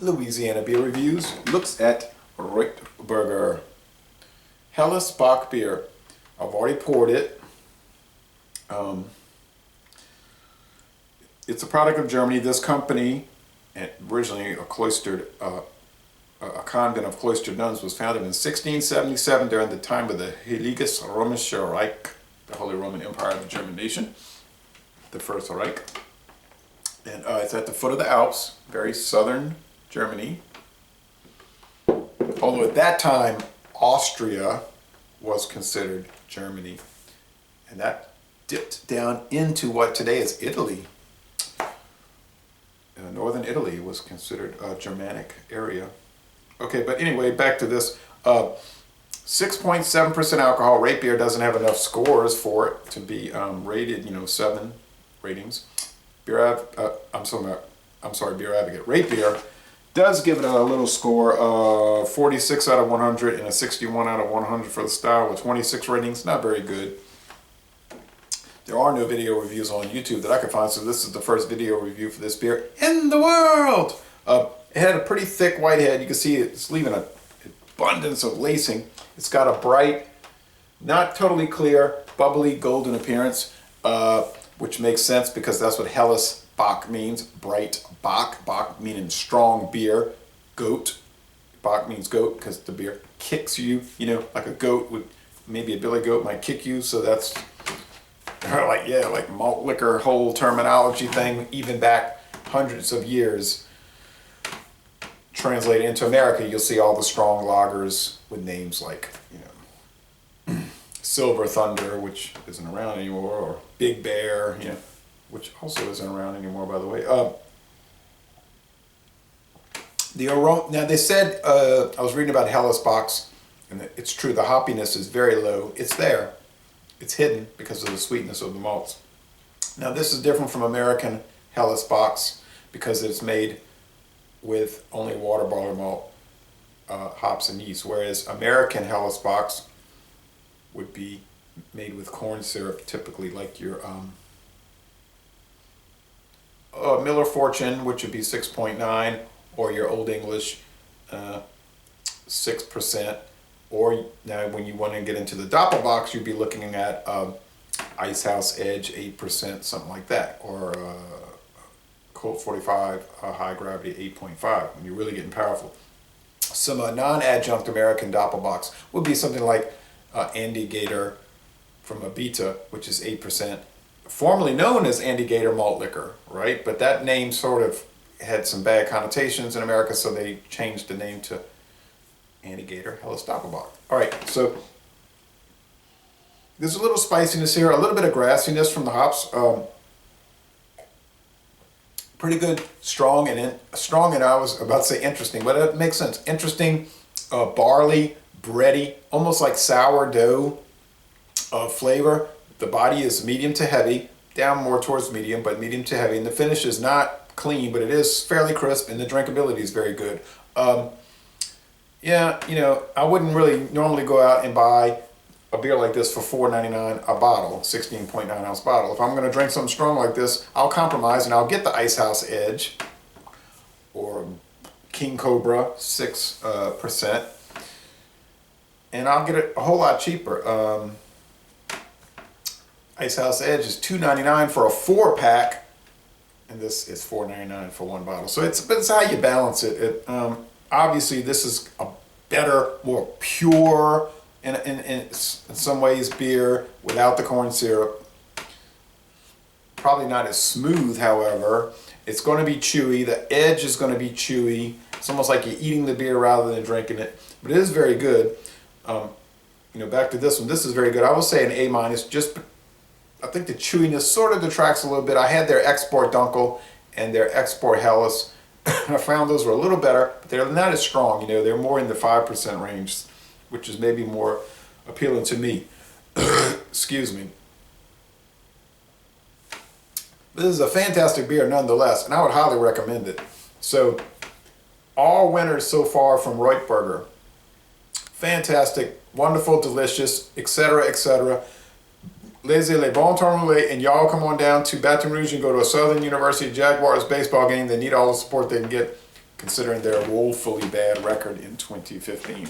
Louisiana Beer Reviews looks at Reutberger Helles Bock beer. I've already poured it. It's a product of Germany. This company, originally a convent of cloistered nuns, was founded in 1677 during the time of the Heiliges Römische Reich, the Holy Roman Empire of the German nation, the First Reich. And it's at the foot of the Alps, very southern Germany. Although at that time, Austria was considered Germany. And that dipped down into what today is Italy. Northern Italy was considered a Germanic area. Okay, but anyway, back to this. 6.7% alcohol. Rate beer doesn't have enough scores for it to be rated, 7 ratings. Beer Advocate. Rate beer does give it a little score, 46 out of 100 and a 61 out of 100 for the style with 26 ratings. Not very good. There are no video reviews on YouTube that I could find, so this is the first video review for this beer in the world. It had a pretty thick white head. You can see it's leaving an abundance of lacing. It's got a bright, not totally clear, bubbly golden appearance, which makes sense because that's what Helles Bock means. Bright Bock. Bock meaning strong beer. Goat. Bock means goat because the beer kicks you, like a goat would, maybe a billy goat might kick you, so that's like malt liquor whole terminology thing, even back hundreds of years. Translated into America, you'll see all the strong lagers with names like, Silver Thunder, which isn't around anymore, or Big Bear, which also isn't around anymore, by the way. The aroma. Now they said, I was reading about Helles Bocks, and it's true. The hoppiness is very low. It's there. It's hidden because of the sweetness of the malts. Now this is different from American Helles Bocks because it's made with only water barley malt, hops, and yeast, whereas American Helles Bocks would be made with corn syrup, typically like your Miller Fortune, which would be 6.9, or your Old English 6%. Or now when you want to get into the Doppelbocks, you'd be looking at Ice House Edge 8%, something like that, or Colt 45 High Gravity 8.5, when you're really getting powerful. Some non-adjunct American Doppelbocks would be something like Andy Gator from Abita, which is 8%, formerly known as Andy Gator Malt Liquor, right? But that name sort of had some bad connotations in America, so they changed the name to Andy Gator Helles Doppelbock. All right, so there's a little spiciness here, a little bit of grassiness from the hops. Pretty good, strong, and I was about to say interesting, but it makes sense. Interesting, barley, bready, almost like sourdough flavor. The body is medium to heavy, down more towards medium, but medium to heavy. And the finish is not clean, but it is fairly crisp, and the drinkability is very good. I wouldn't really normally go out and buy a beer like this for $4.99 a bottle, 16.9 ounce bottle. If I'm going to drink something strong like this, I'll compromise and I'll get the Ice House Edge or King Cobra 6%, and I'll get it a whole lot cheaper. Ice House Edge is $2.99 for a 4-pack, and this is $4.99 for one bottle. So it's how you balance it. Obviously, this is a better, more pure, in some ways, beer without the corn syrup. Probably not as smooth, however. It's going to be chewy. The edge is going to be chewy. It's almost like you're eating the beer rather than drinking it. But it is very good. Back to this one. This is very good. I will say an A-. Just, I think the chewiness sort of detracts a little bit. I had their Export Dunkel and their Export Helles. I found those were a little better, but they're not as strong. They're more in the 5% range, which is maybe more appealing to me. Excuse me. This is a fantastic beer nonetheless, and I would highly recommend it. So, all winners so far from Reutberger. Fantastic, wonderful, delicious, etc., etc. Laissez les bons temps rouler, and y'all come on down to Baton Rouge and go to a Southern University Jaguars baseball game. They need all the support they can get. considering their woefully bad record in 2015.